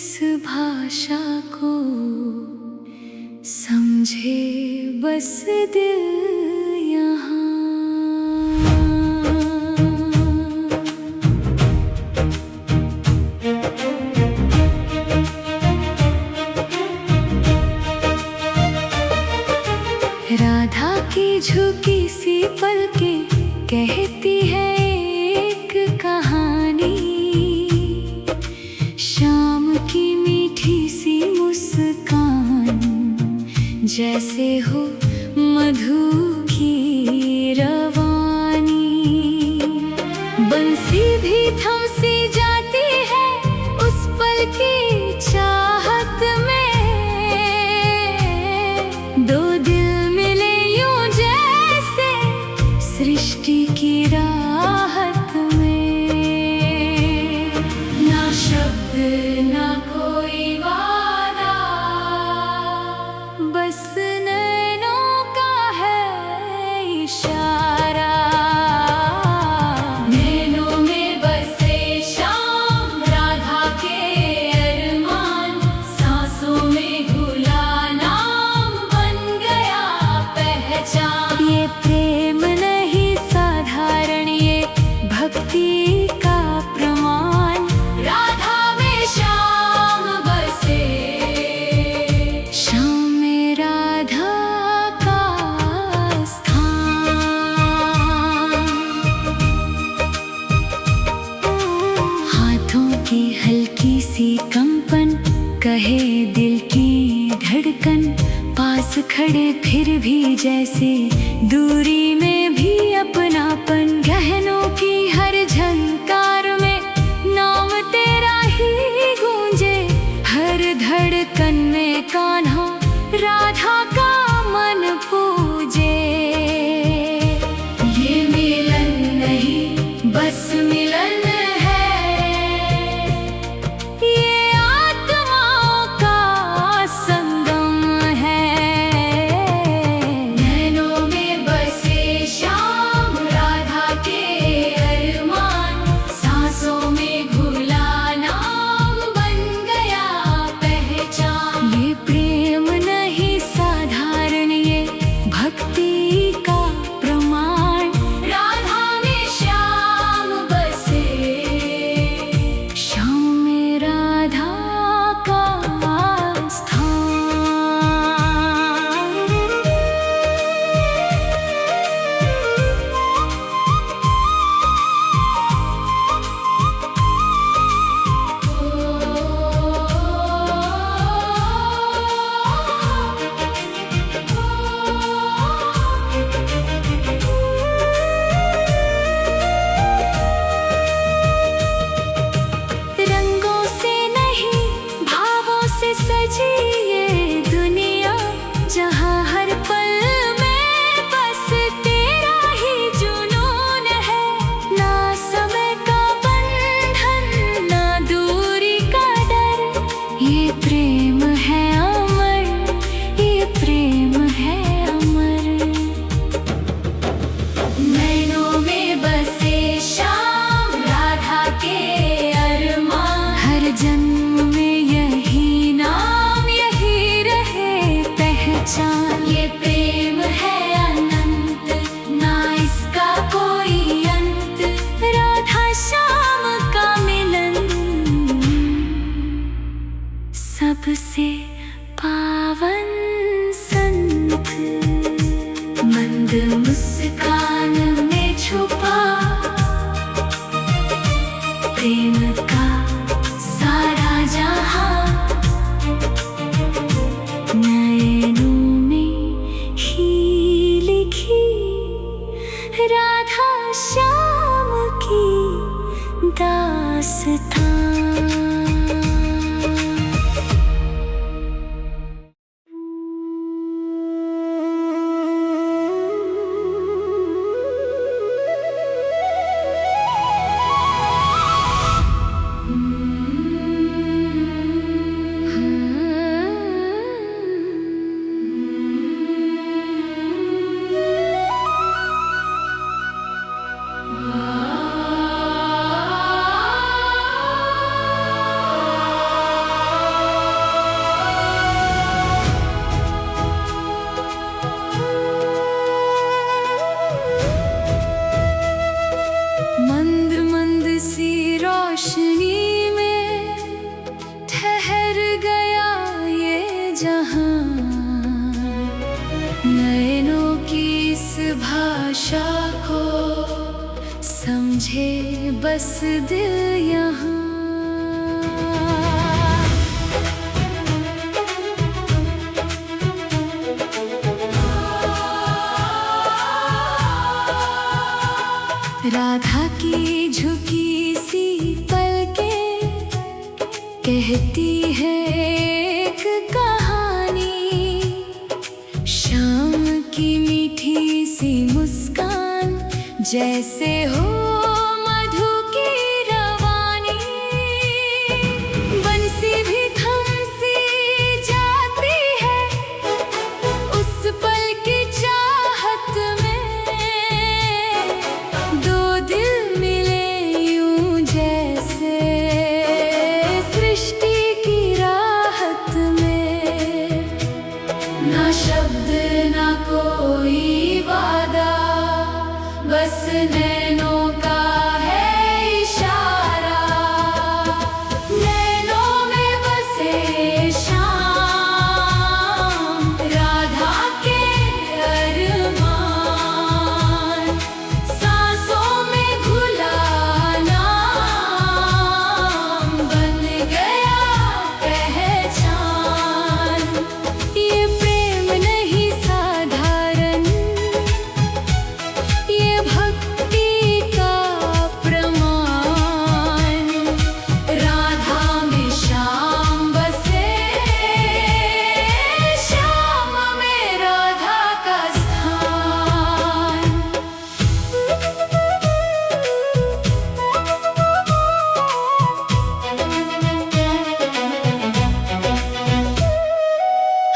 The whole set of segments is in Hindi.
इस भाषा को समझे बस दिल यहाँ। राधा की झुकी सी पलकें कहती है एक कहानी, शाम की मीठी सी मुस्कान जैसे हो मधु की रवानी। बंसी भी थम सी जाती है उस पल की चाहत में, दो दिल मिले यूं जैसे सृष्टि की राहत में। ना शब्द ना कोई वादा, बस नैनों का है इशारा। नैनों में बसे शाम राधा के अरमान, सांसों में घुला नाम बन गया पहचान। ये प्रेम नहीं साधारण, ये भक्ति का प्रमाण। राधा में श्याम बसे, श्याम में राधा का स्थान। हाथों की हल्की सी कंपन कहे दिल की धड़कन, पास खड़े फिर भी जैसे दूरी में भी अपनापन। गहनों की हर झंकार में नाम तेरा ही गूंजे, हर धड़कन में कान्हा राधा का मन पूजे। ये मिलन नहीं बस मिलन है, ये आत्माओं का संगम है। नैनों में बसे श्याम राधा के अरमान, सांसों में घुला नाम बन गया पहचान। ये प्रेम नहीं साधारण, ये भक्ति का प्रमाण। राधा में श्याम बसे, श्याम में राधा का स्थान। रंगों से नहीं भावों से सजी ये दुनिया, जहाँ हर पल में बस तेरा ही जुनून है। ना समय का बंधन ना दूरी का डर, ये प्रेम है अमर, ये प्रेम है अमर। नैनों में बसे श्याम राधा के अरमान, हर जन्म में यही नाम यही रहे पहचान। ये प्रेम है अनंत, ना इसका कोई अंत, राधा श्याम का मिलन सबसे पावन संत। मंद मुस्कान में छुपा प्रेम का सारा जहां, नैनों में ही लिखी राधा श्याम की दास्तां। बस दिल यहाँ। राधा की झुकी सी पलकें कहती है एक कहानी, शाम की मीठी सी मुस्कान जैसे हो मधु की रवानी। बंसी भी थम सी जाती है उस पल की चाहत में, दो दिल मिले यूं जैसे सृष्टि की राहत में। ना शब्द ना कोई वादा, बस नैनों का है इशारा। नैनों में बसे शाम, राधा के अरमान। सांसों में घुला नाम, बन गया पहचान। ये प्रेम नहीं साधारण, ये भक्ति का प्रमाण। राधा में श्याम बसे, श्याम में राधा का स्थान।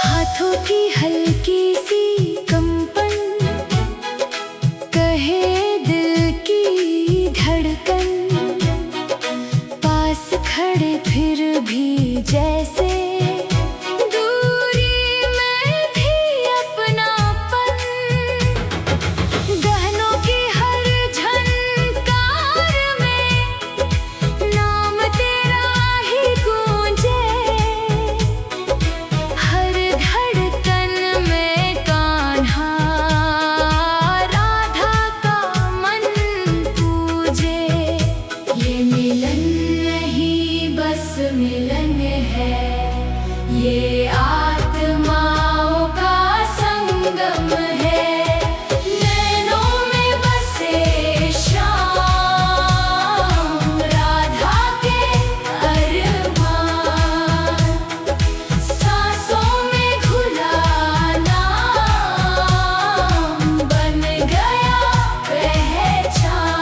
हाथों की हल्की सी कंपन कहे दिल की धड़कन, पास खड़े फिर भी जैसे दूरी में भी अपनापन। गहनों की हर झनकार में नाम तेरा ही गूंजे, हर धड़कन में कान्हा राधा का मन पूजे। ये मिलन नहीं बस मिलन है, ये आत्माओं का संगम है। नैनों में बसे श्याम, राधा के अरमान। सांसों में घुला नाम, बन गया पहचान।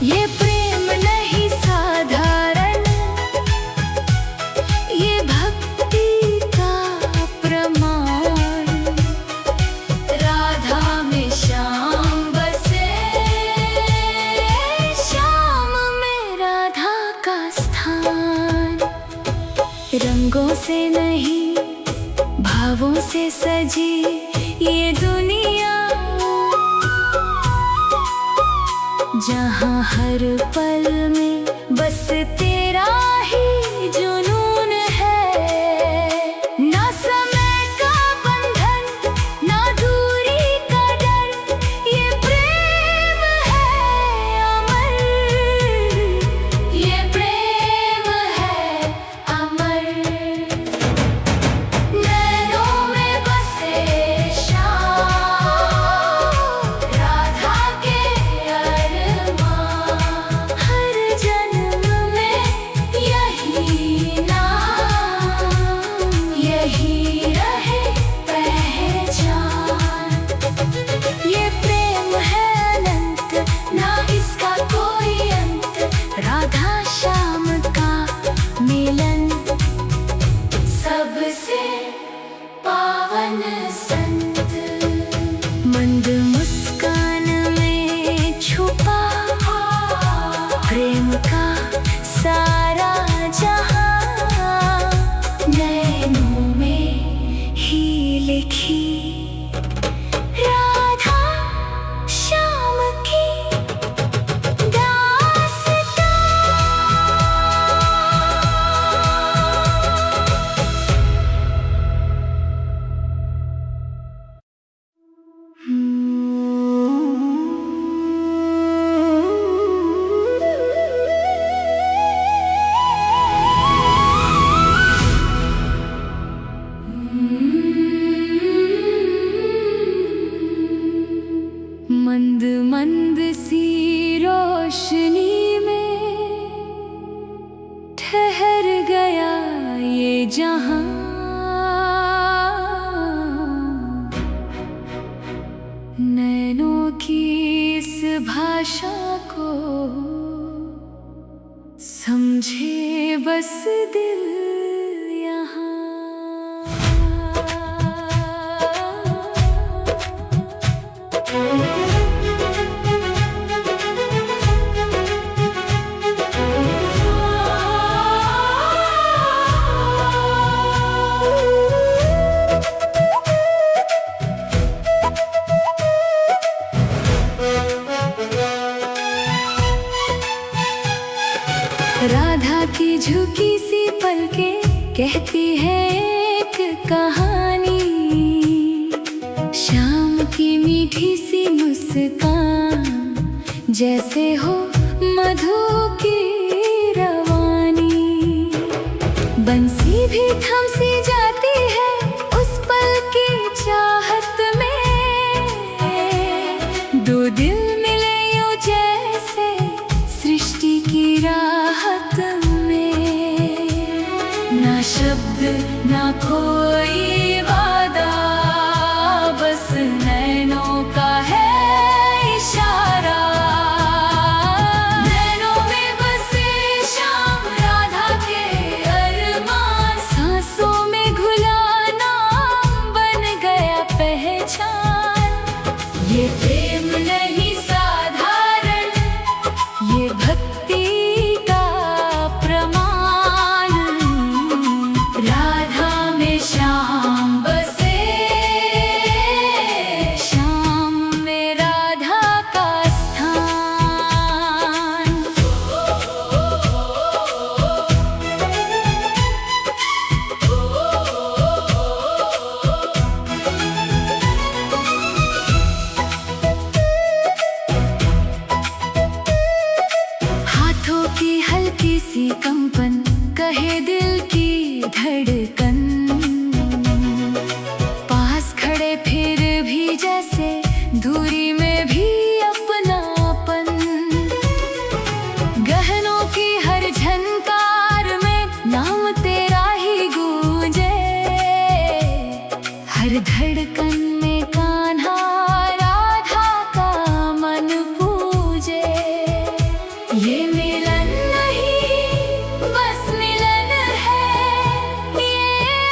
ये प्रेम नहीं साधारण, ये भक्ति का प्रमाण। राधा में श्याम बसे, श्याम में राधा का स्थान। रंगों से नहीं भावों से सजी ये दुनिया, जहाँ हर पल में बस तेरा ही जुनून है। ना समय का बंधन, ना दूरी का डर, ये प्रेम है अमर। ये प्रेम है अमर। नैनों में बसे श्याम, राधा के अरमान। हर जन्म में यही नाम, यही रहे पहचान। ये प्रेम है अनंत, ना इसका कोई अंत। राधा श्याम का मिलन, सबसे पावन संत। मंद मुस्कान में छुपा प्रेम का सारा जहां, नैनों में ही लिखी राधा श्याम की दास्तां। भाषा को समझे बस दिल यहाँ। राधा की झुकी सी पलकें कहती है एक कहानी, शाम की मीठी सी मुस्कान जैसे हो मधु की रवानी। बंसी भी थम सी जाती है उस पल की चाहत में, दो दिल मिले यूं जैसे सृष्टि की राहत में। ना शब्द ना कोई वादा, बस नैनों का है इशारा। नैनों में बसे श्याम राधा के अरमान, सांसों में घुला नाम बन गया पहचान। ये प्रेम नहीं साधारण, ये भक्ति का प्रमाण। राधा में श्याम बसे, श्याम में राधा का स्थान। हाथों की हल्की सी कंपन कहे दिल की धड़कन, पास खड़े फिर भी जैसे दूरी में भी अपनापन। गहनों की हर झनकार में नाम तेरा ही गूंजे, हर धड़कन में कान्हा राधा का मन पूजे। ये मिलन नहीं बस मिलन है, ये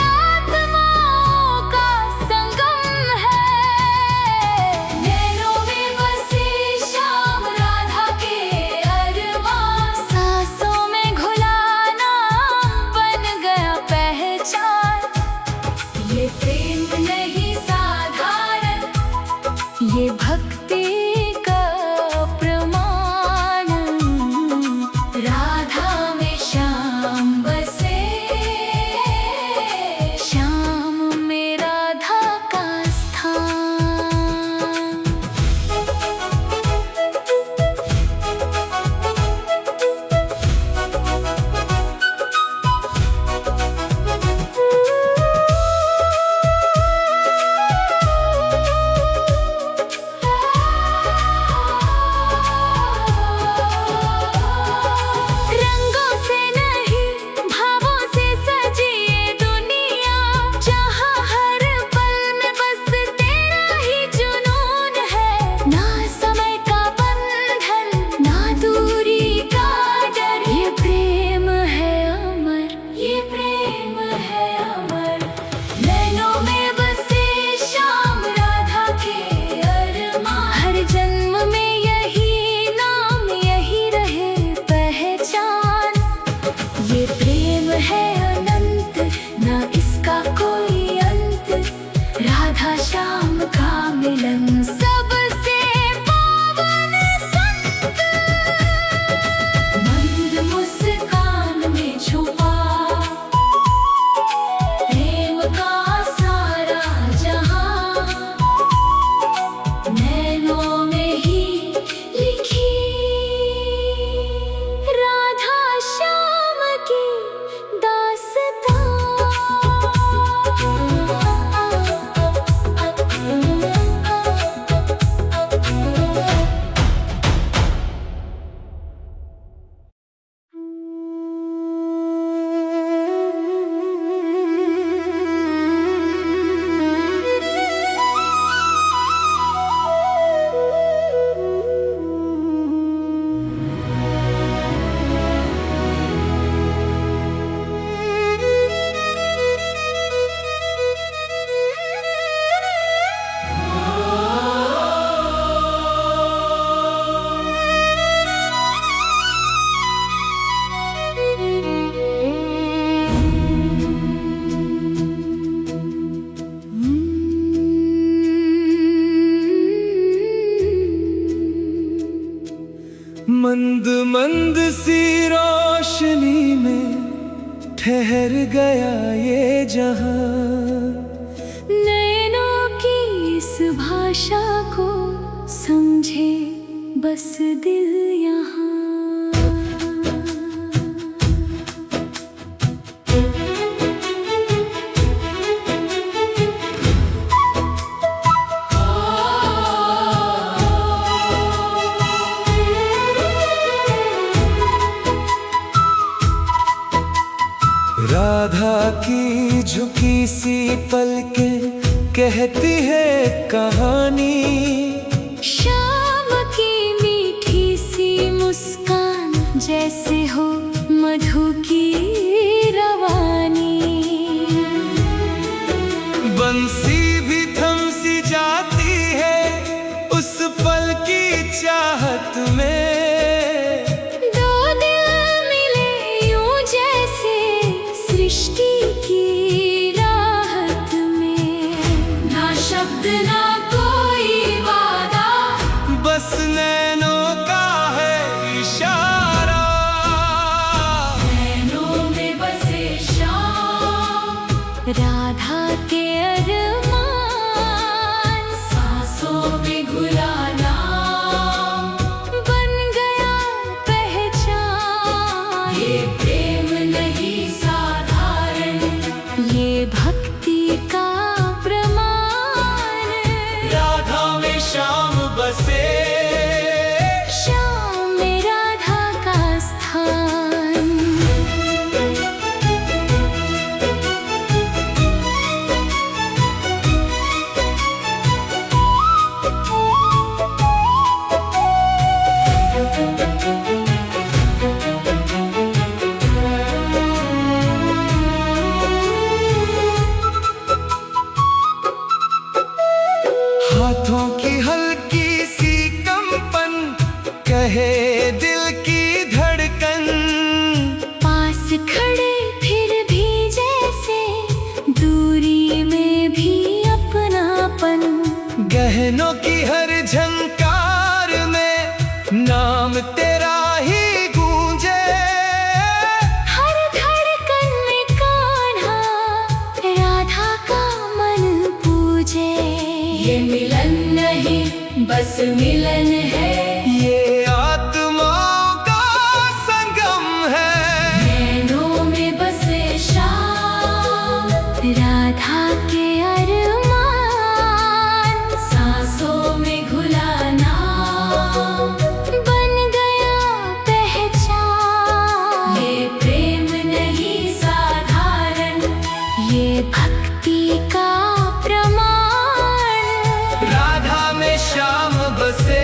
ठहर गया ये जहां, नैनों की इस भाषा को समझे बस दिल यहाँ। राधा की झुकी सी पलकें कहती है कहानी, शाम की मीठी सी मुस्कान जैसे हो मधु की रवानी। बंसी भी थम सी जाती है उस पल की चाहत में, दो दिल मिले यूं जैसे सृष्टि की राहत में। ना शब्द ना कोई वादा, बस नैनों का है इशारा। नैनों में बसे शाम, राधा के अरमान, सांसों में घुला नाम, बन गया पहचान। ये प्रेम नहीं साधारण, ये भक्ति का प्रमाण। राधा में श्याम बसे, श्याम में राधा का स्थान। हाथों की हल्की सी कंपन कहे दिल की धड़कन, पास खड़े फिर भी जैसे दूरी में भी अपनापन। गहनों की हर झंकार में नाम तेरा ही गूंजे, हर धड़कन में कान्हा राधा का मन पूजे। ये मिलन नहीं बस मिलन है, ये आत्माओं का संगम है। नैनों में बसे श्याम, राधा के अरमान, सांसों में घुला नाम, बन गया पहचान। ये प्रेम नहीं साधारण, ये भक्ति का प्रमाण। राधा में श्याम बसे,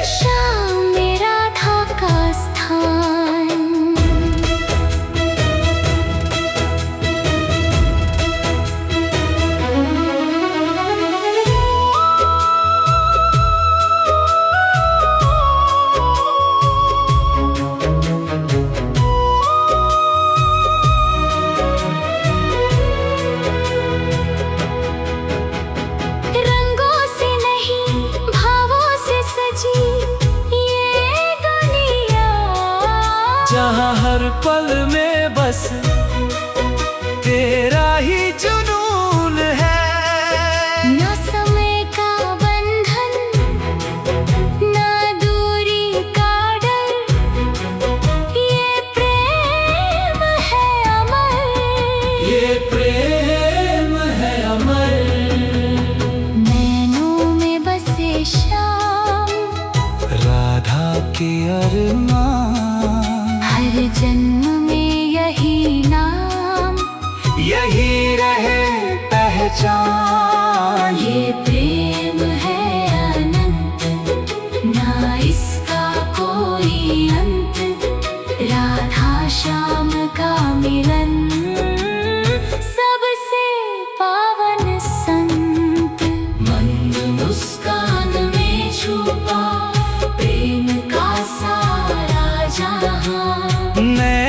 श्याम में राधा का स्थान। रंगों से नहीं भावों से सजी ये दुनिया, जहाँ हर पल में बस तेरा ही जुनून है। ना समय का बंधन, ना दूरी का डर, ये प्रेम है अमर। ये प्रेम है अमर। नैनों में बसे श्याम, राधा के अरमान, हर जन्म में यही नाम, यही रहे पहचान। ये प्रेम है अनंत, ना इसका कोई अंत। राधा श्याम का मिलन, सबसे पावन संत। मंद मुस्कान में छुपा प्रेम का सारा जहां। मैं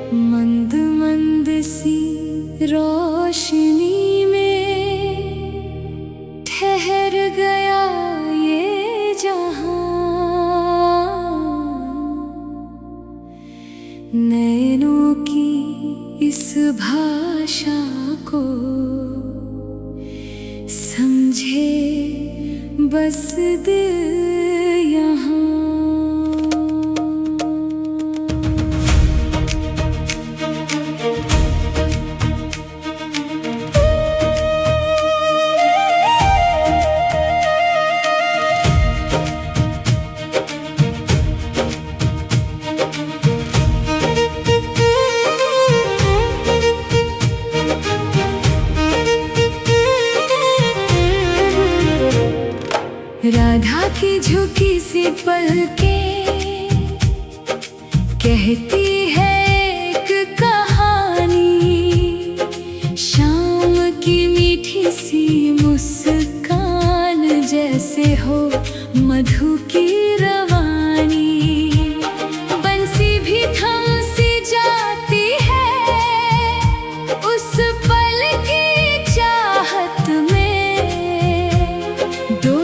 मंद मंद सी रोशनी में ठहर गया ये जहां, नैनों की इस भाषा को समझे बस दिल यहाँ। राधा की झुकी सी पलकें कहती है एक कहानी, शाम की मीठी सी मुस्कान जैसे हो मधु की रवानी। बंसी भी थम सी जाती है उस पल की चाहत में, दो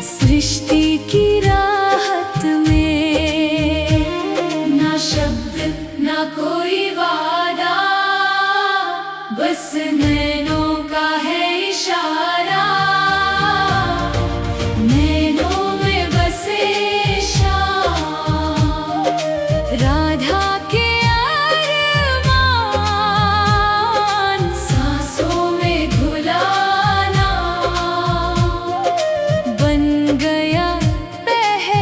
सृष्टि की राहत में। ना शब्द ना कोई वादा, बस नैनों का है इशारा, नैनों में बसे शाम। राधा के अरमान सांसों में घुलाना बन गया पहला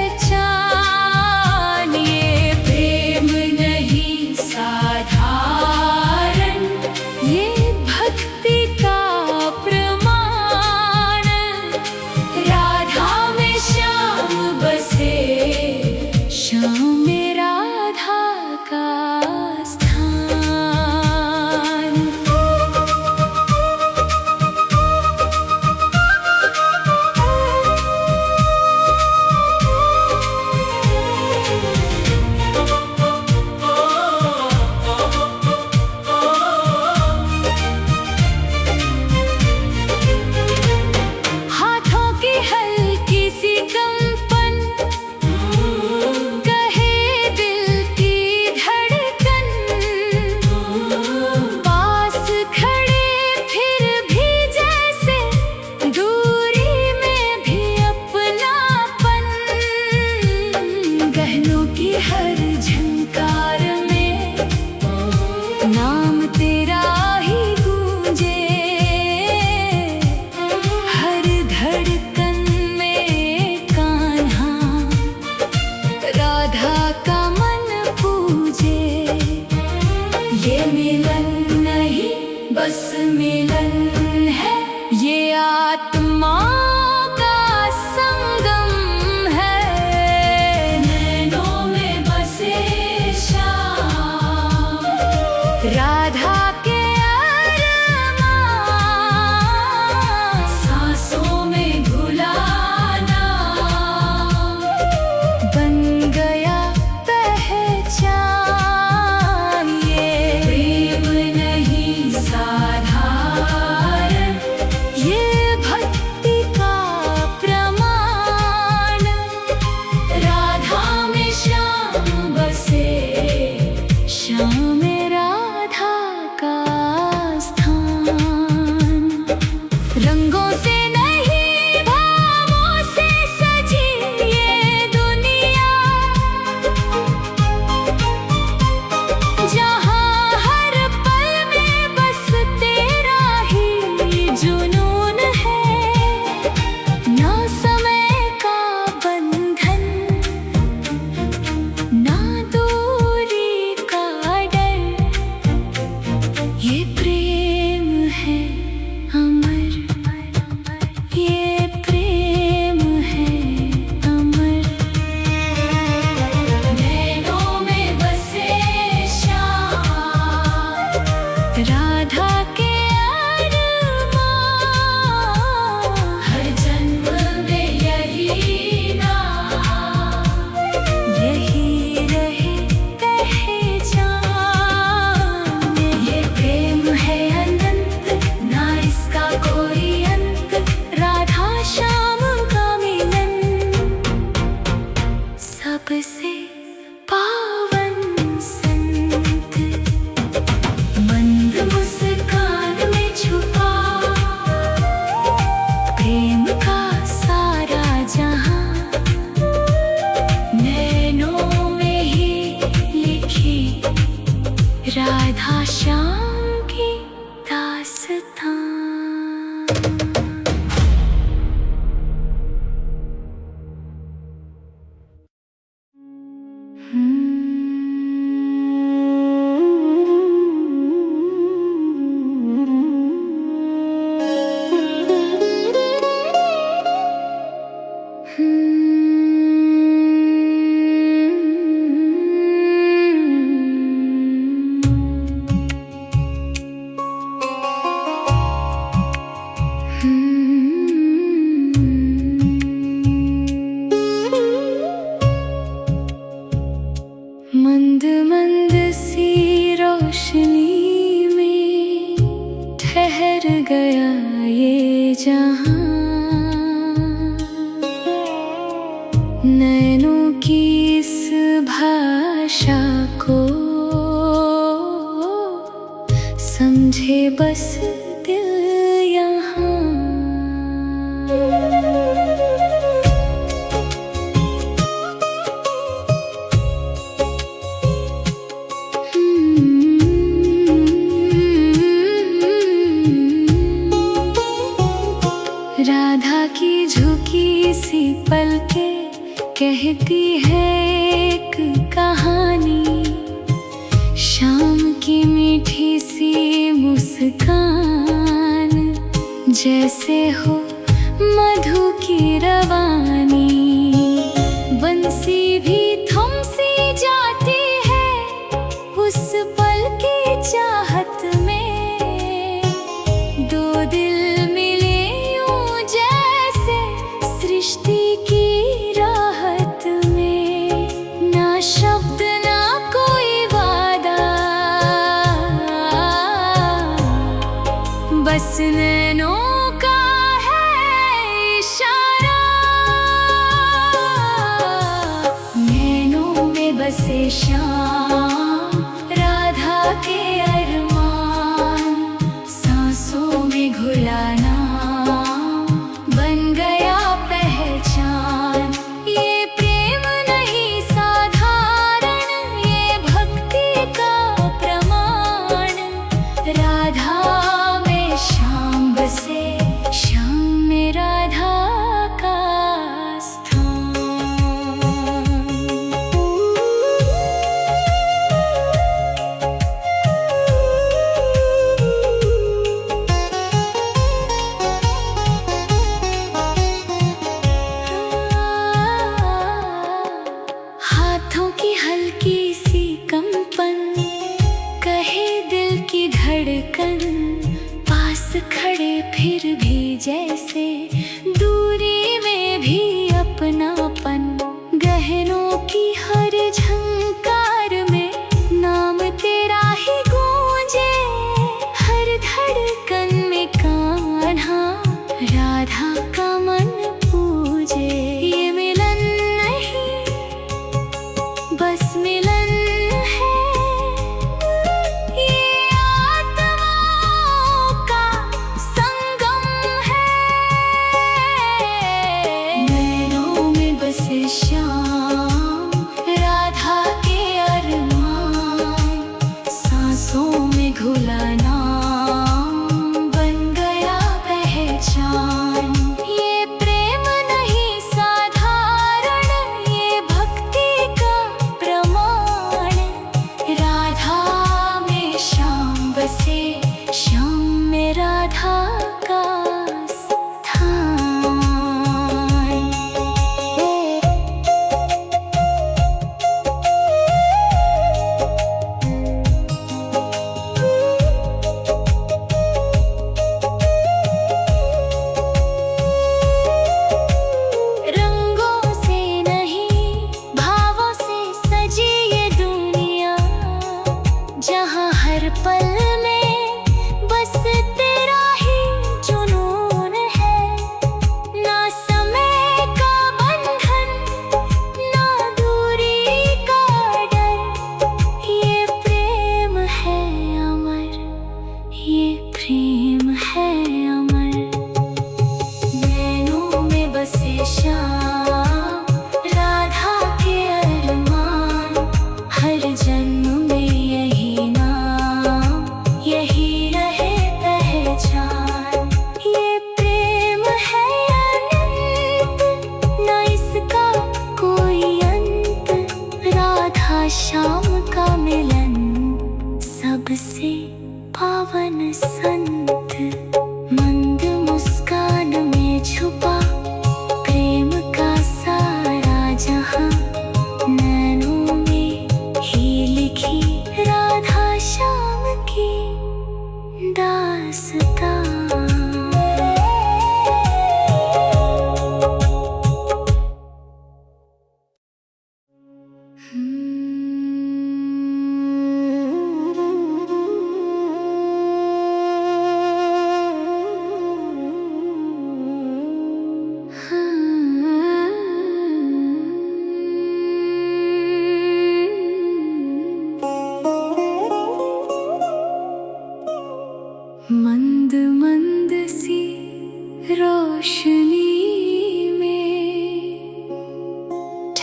सबसे पावन संत, मंद मुस्कान में छुपा प्रेम का सारा जहां, नैनों में ही लिखी राधा श्याम की दास्तां। मंद मंद सी रोशनी में ठहर गया ये जहां, नैनों की इस भाषा को समझे बस दिल यहाँ। राधा की झुकी सी पलकें कहती है एक कहानी, शाम की मीठी सी मुस्कान जैसे हो मधु की रवानी। बंसी भी थम सी जाती है उस पल की चाहत में, दो दिल सृष्टि की राहत में, ना शब्द ना कोई वादा, बस नैनों का है इशारा। नैनों में बसे श्याम राधा के अरमान, सांसों में घुला नाम बन गया पहचान। ये प्रेम नहीं साधारण, ये भक्ति का प्रमाण। राधा में श्याम बसे, श्याम में राधा का स्थान।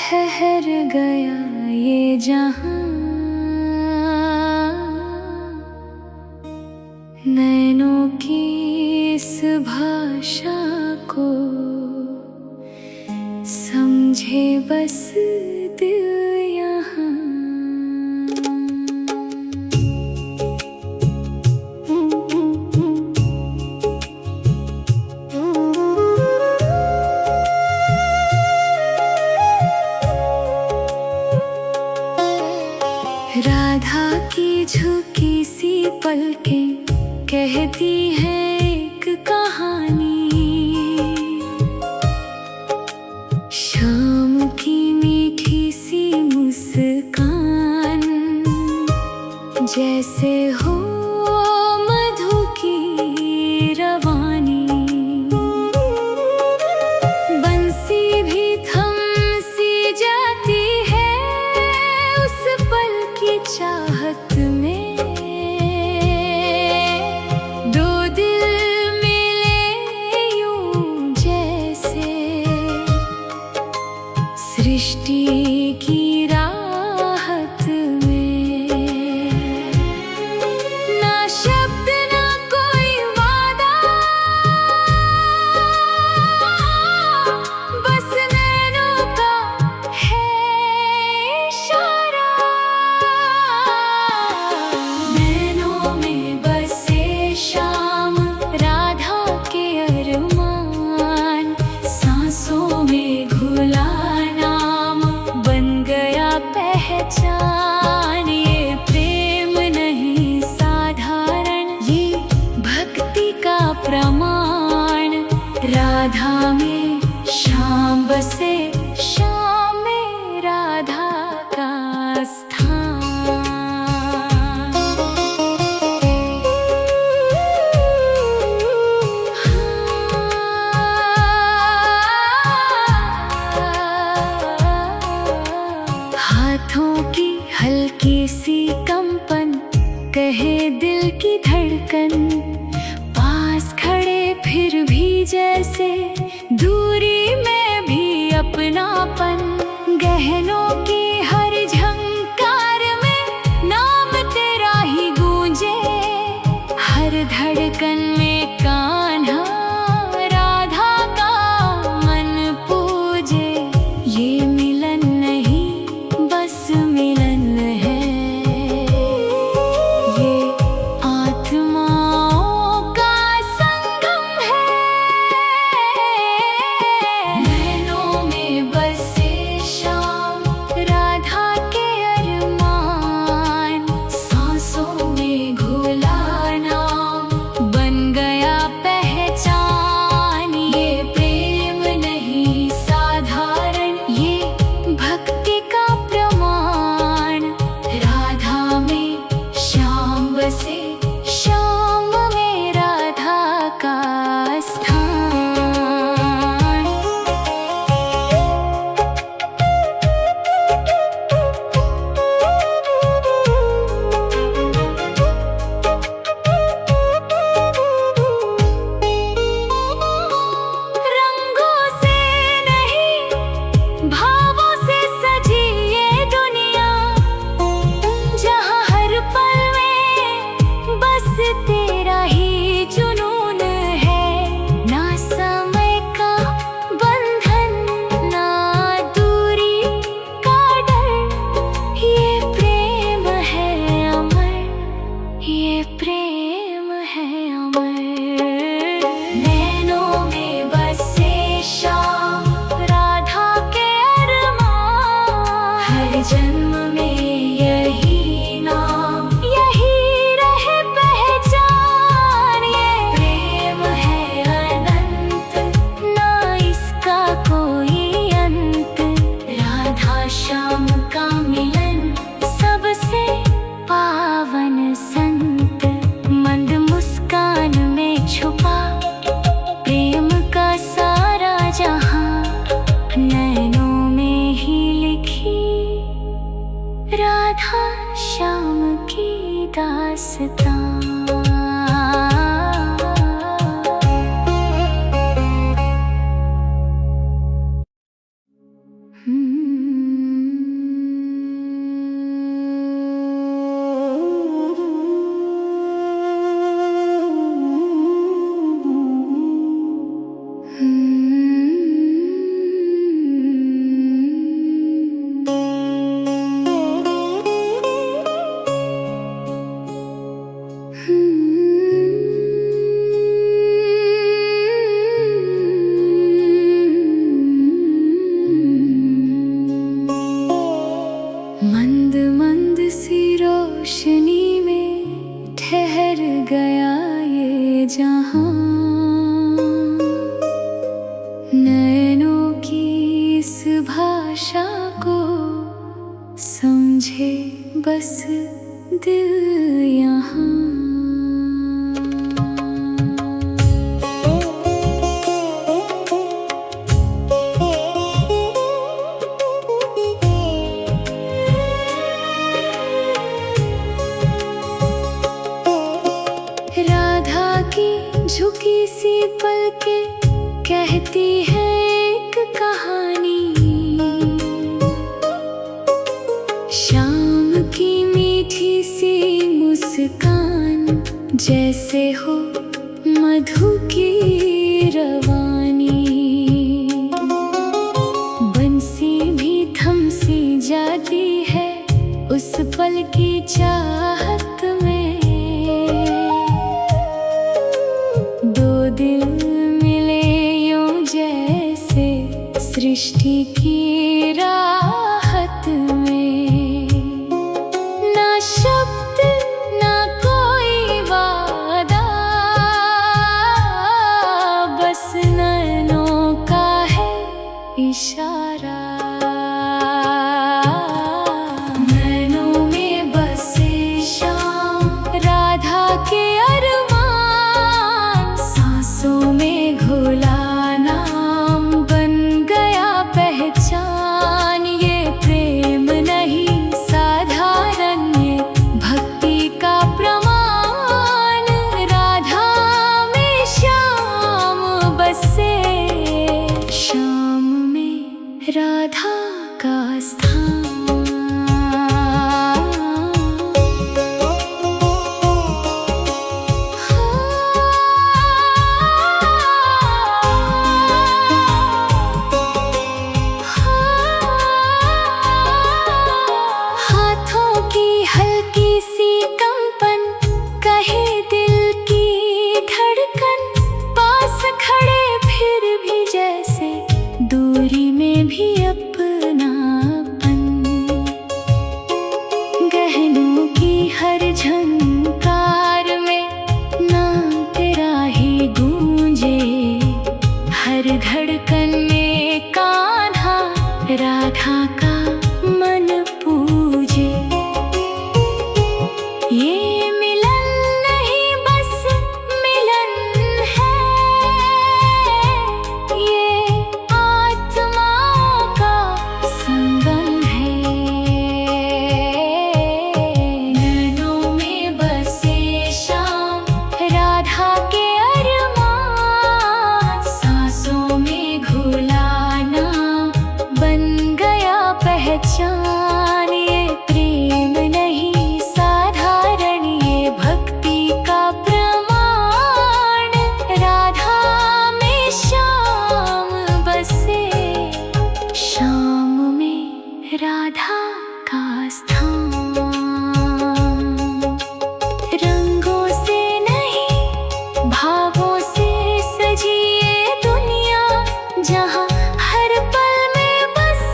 ठहर गया ये जहां, नैनों की इस भाषा को समझे बस दिल यहाँ। राधा की झुकी सी पलकें कहती है एक कहानी, शाम की मीठी सी मुस्कान जैसे हो मधु की रवानी। बंसी भी थम सी जाती है उस पल की चाहत में। सृष्टि की राहत में ना शब्द ना कोई वादा, बस नैनों का है इशारा। नैनों में बसे शाम राधा के अरमान, सांसों में घुला पहचान। ये प्रेम नहीं साधारण, ये भक्ति का प्रमाण। राधा में श्याम बसे, श्याम में राधा का स्थान। हाथों की हल्की सी कंपन कहे दिल की धड़कन, पास खड़े फिर भी जैसे दूरी में भी अपनापन। गहनों की हर झंकार में नाम तेरा ही गूंजे, हर धड़कन में कान्हा राधा का मन पूजे। ये मिलन बस मिलन है, ये आत्माओं का संगम है। नैनों में बसे श्याम राधा के अरमान, सांसों में घुला नाम बन गया पहचान। ये प्रेम नहीं साधारण, ये भक्ति का से श्याम में राधा का स्थान। रंगों से नहीं भावों से सजी ये दुनिया, जहाँ हर पल बस तेरा ही जुनून है। ना समय का बंधन ना दूरी का डर, ये प्रेम है अमर, ये प्रेम है अमर। नैनों में बसे श्याम राधा के अरमान, हर जन्म में यही नाम यही श्याम का मिलन सबसे पावन संत। मंद मुस्कान में छुपा प्रेम का सारा जहां, नैनों में ही लिखी राधा श्याम की दास्तां। भाषा को समझे बस दिल यहाँ। राधा की झुकी सी पलकें कहती है एक कहानी, शाम की मीठी सी मुस्कान जैसे हो मधु की रवानी। बंसी भी थम सी जाती है उस पल की चाहत में। दो दिल मिले यूं जैसे सृष्टि की राहत में। ना शब्द ना कोई वादा, बस नैनों का है इशारा। नैनों में बसे शाम राधा के अरमान, सांसों में घुला नाम बन गया पहचान। ये प्रेम नहीं साधारण, ये भक्ति का प्रमाण। राधा में श्याम बसे, शाम में राधा का स्थान। हाथों की हल्की सी कंपन कहे दिल की धड़कन, पास खड़े फिर भी जैसे दूरी में भी अपनापन। गहनों की हर झंकार में नाम तेरा ही गूंजे, हर धड़कन में कान्हा राधा का मन पूजे। ये मिलन नहीं बस मिलन है, ये आत्माओं का संगम है। नैनों में बसे शाम राधा के अरमान, सांसों में घुला नाम बन गया पहचान। ये प्रेम नहीं साधारण, ये भक्ति का प्रमाण। राधा में श्याम बसे, शाम में राधा का स्थान। रंगों से नहीं भावों से सजी ये दुनिया, जहाँ हर पल में बस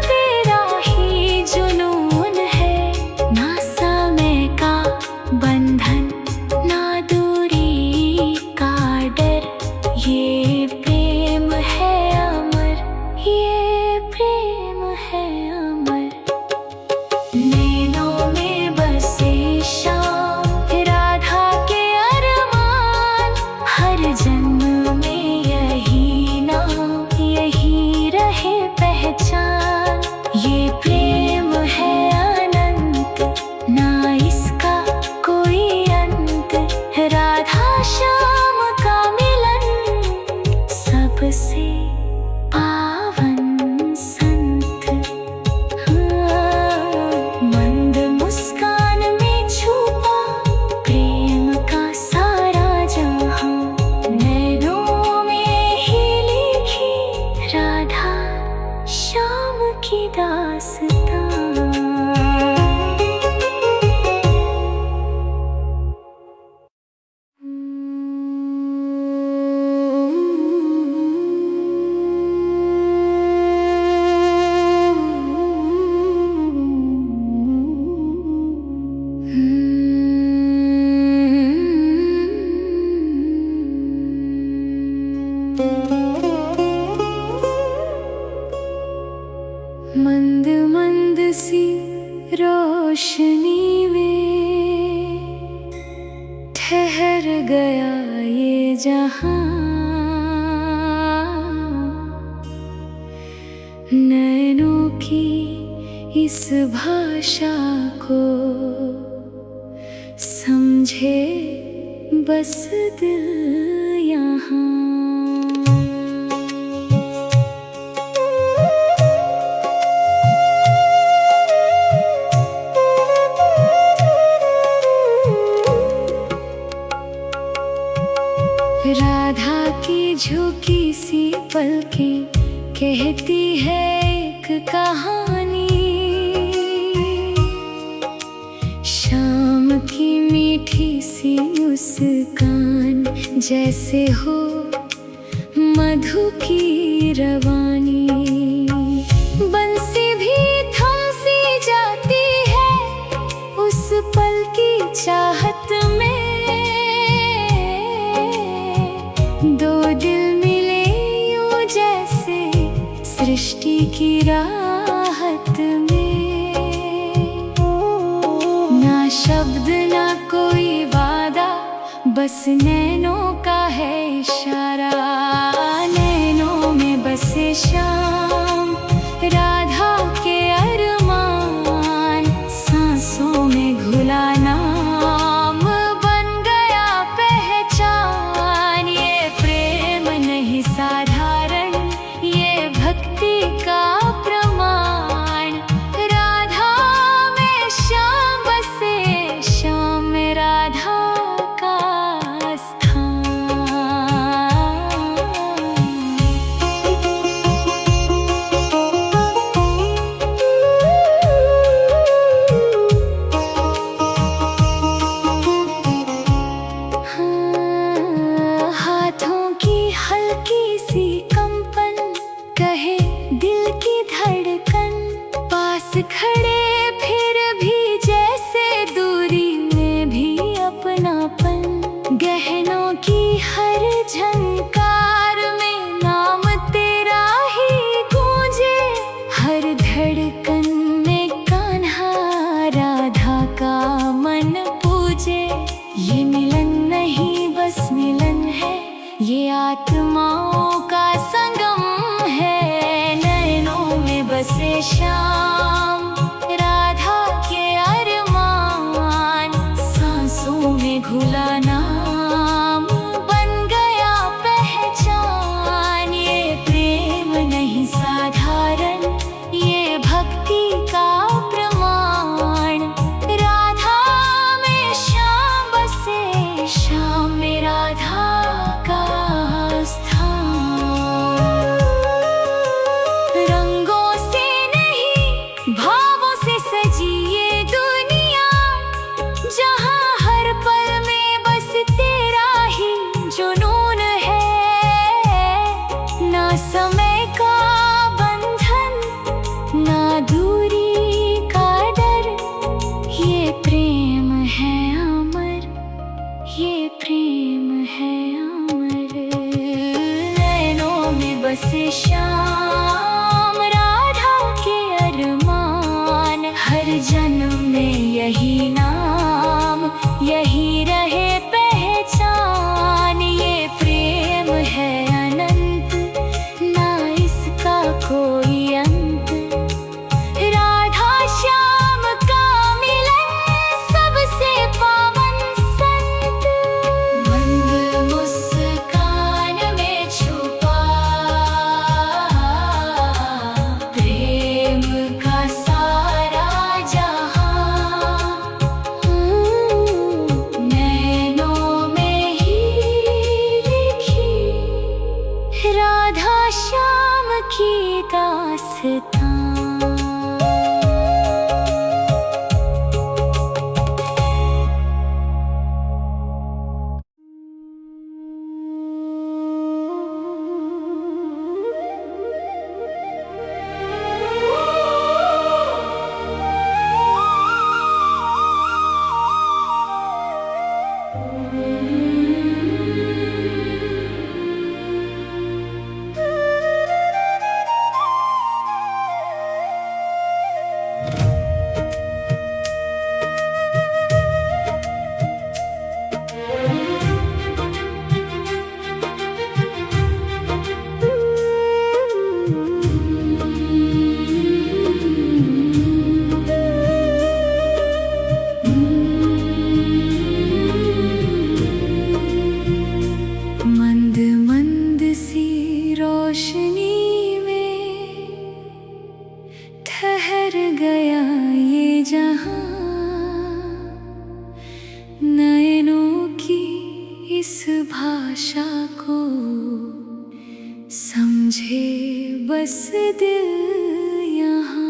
तेरा ही जुनून है। ना समय का बंधन ना दूरी का डर, ये प्रेम है अमर, ये प्रेम है अमर। नैनों में बसे शाम राधा के अरमान, हर जन्म में यही नाम यही रहे पहचान। ये प्रेम है अनंत, ना इसका कोई अंत। राधा श्याम का मिलन सबसे पावन संत। मंद मुस्कान में छुपा प्रेम का सारा जहां, नैनों में ही लिखी राधा श्याम की दास्तां। मंद मंद सी रोशनी में ठहर गया ये जहां। नैनों की इस भाषा को समझे बस दिल यहाँ। राधा की झुकी सी पलकें कहती है एक कहानी। शाम की मीठी सी मुस्कान जैसे हो मधु की रवानी। बंसी भी थम सी जाती है उस पल की चाहत में। दो दिल मिले यूं जैसे सृष्टि की राहत में। ना शब्द ना कोई वादा, बस नैनों का है इशारा। नैनों में बसे शाम, राधा के अरमान। सांसों में घुला नाम बन गया पहचान। ये प्रेम नहीं साधारण, ये भक्ति का प्रमाण। राधा में श्याम बसे, श्याम में राधा का स्थान। हाथों की हल्की सी कंपन कहे दिल की धड़कन। पास खड़े फिर भी जैसे दूरी में भी अपनापन। गहनों की हर झनकार में नाम तेरा ही गूंजे। हर धड़कन में कान्हा राधा का मन पूजे। ये मिलन नहीं बस मिलन है, ये आत्माओं का संगम है। नैनों में बसे श्याम, राधा के अरमान। सांसों में घुला नाम बन गया पहचान। ये प्रेम नहीं साधारण, ये भक्ति का प्रमाण। राधा में श्याम बसे, श्याम में राधा का स्थान। रंगों से नहीं ठहर गया ये जहां, नयनों की इस भाषा को समझे बस दिल यहाँ।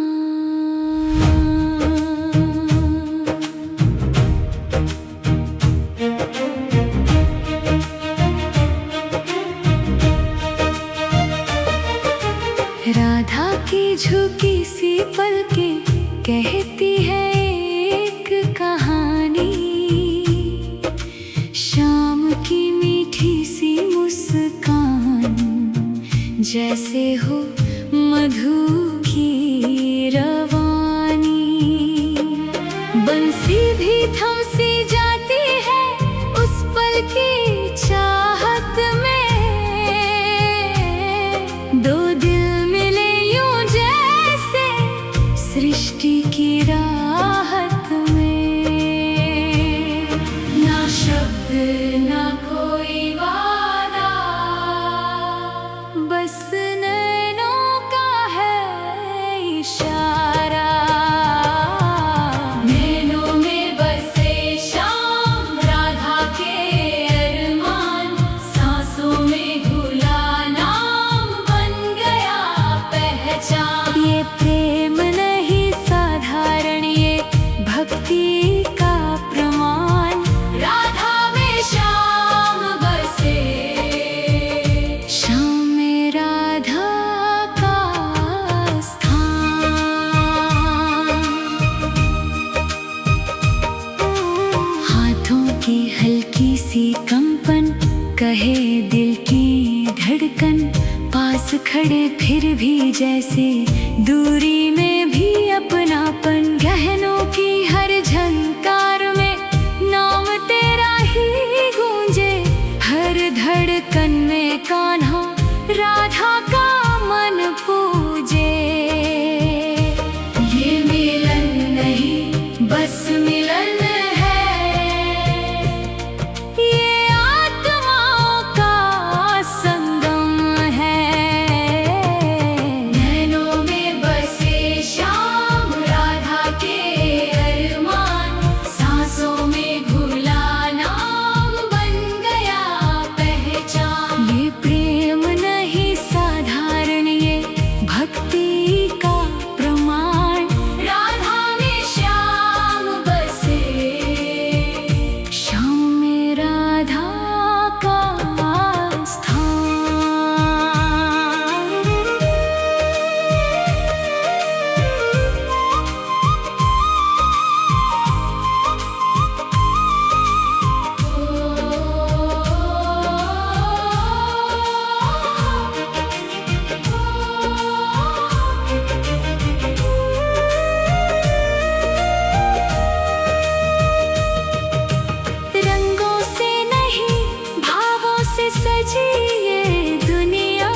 राधा की झुकी सी पलकें कहती है एक कहानी, शाम की मीठी सी मुस्कान जैसे हो मधु की रवानी। बंसी भी थम सी जाती है उस पल की चाहत में, दो दिल मिले यूं जैसे सृष्टि की राहत में। ना शब्द ना कोई वादा, बस नैनों का है इशारा। नैनों में बसे शाम राधा के अरमान, सांसों में घुला नाम बन गया पहचान। ये प्रेम नहीं साधारण, ये भक्ति का प्रमाण। राधा में श्याम बसे, श्याम में राधा का स्थान। हाथों की हल्की सी कंपन कहे दिल की धड़कन, पास खड़े फिर भी जैसे दूरी में भी अपनापन। गहनों की हर झंकार में नाम तेरा ही गूंजे, हर धड़कन में कान्हा राधा का मन पूजे। ये मिलन नहीं बस मिलन है, ये आत्माओं का संगम है। नैनों में बसे श्याम राधा के अरमान, सांसों में घुला नाम बन गया पहचान। ये प्रेम नहीं साधारण, ये भक्ति का प्रमाण। राधा में श्याम बसे, श्याम में राधा का स्थान। रंगों से नहीं भावों से सजी ये दुनिया,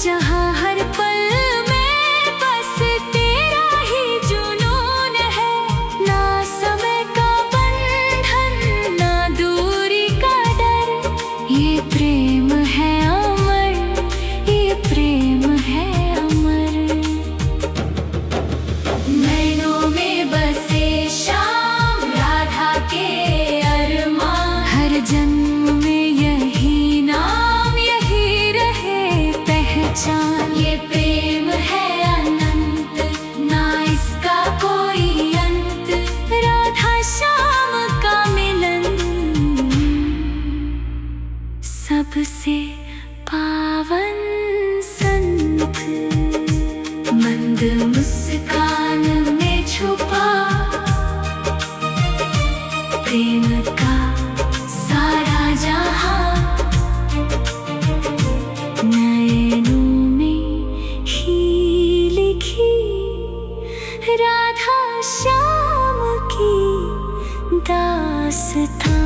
जहाँ हर पल में बस तेरा ही जुनून है। ना समय का बंधन ना दूरी का डर, ये प्रेम है अमर, ये प्रेम है अमर। नैनों में बसे श्याम राधा के अरमान, हर जन्म में यही नाम यही रहे पहचान। ये प्रेम है अनंत, ना इसका कोई अंत। राधा श्याम का मिलन सबसे पावन संत, मंद मुस्कान में छुपा प्रेम का सारा जहां। नैनों में ही लिखी राधा श्याम की दास्तान।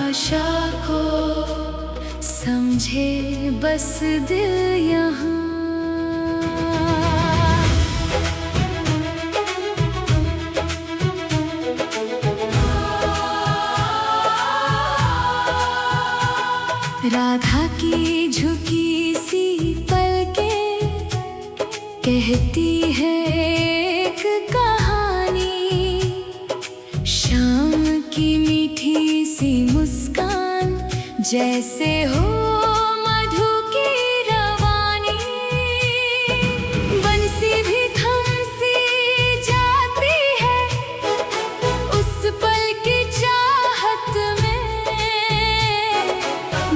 भाषा को समझे बस दिल यहाँ। राधा की झुकी सी पलकें कहती है एक कहानी, शाम की मीठी सी मुस्कान जैसे हो मधु की रवानी। बंसी भी थम सी जाती है उस पल की चाहत में,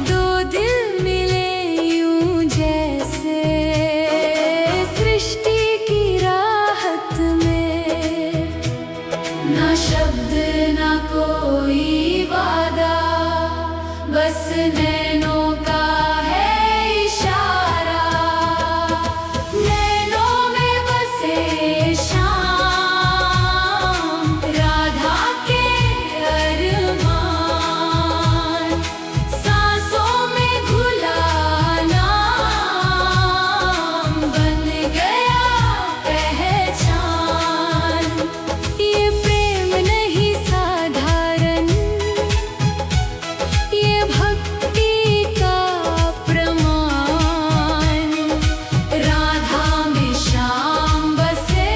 दो दिल मिले यूं जैसे सृष्टि की राहत में। ना शब्द ना कोई वादा, बस नैनों का है इशारा। नैनों में बसे शाम राधा के अरमान, सांसों में घुला नाम बन गया पहचान। ये प्रेम नहीं साधारण, ये भक्ति का प्रमाण। राधा में श्याम बसे,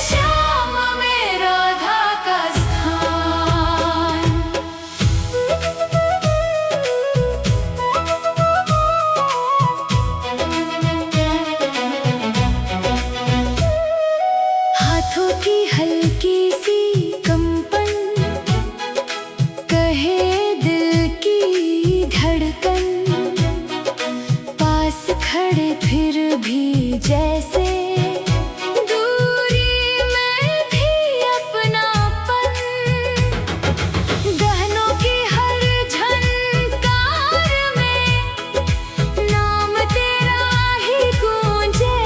श्याम में राधा का स्थान। हाथों की हल्की सी कंपन कहे दिल की धड़कन, पास खड़े फिर भी जैसे दूरी में भी अपनापन। गहनों की हर झनकार में नाम तेरा ही गूंजे,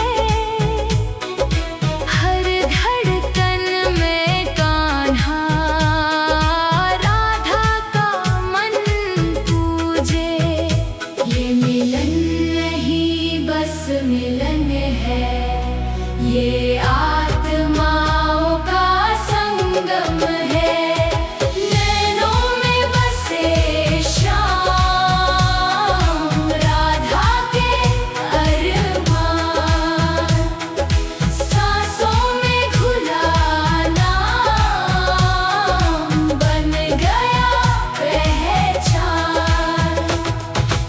हर धड़कन में कान्हा राधा का मन पूजे। ये मिलन नहीं बस मिलन है, ये आत्माओं का संगम है। नैनों में बसे श्याम राधा के अरमान, सांसों में घुला नाम बन गया पहचान।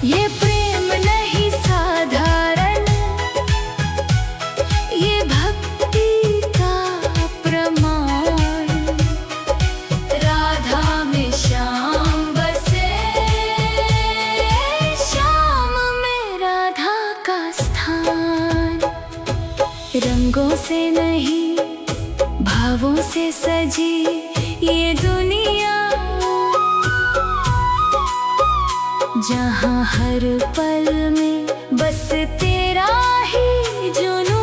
ये प्रेम नहीं साधारण, ये भक्ति का प्रमाण। राधा में श्याम बसे, श्याम में राधा का स्थान। रंगों से नहीं भावों से सजी ये दुनिया, जहाँ हर पल में बस तेरा ही जुनून।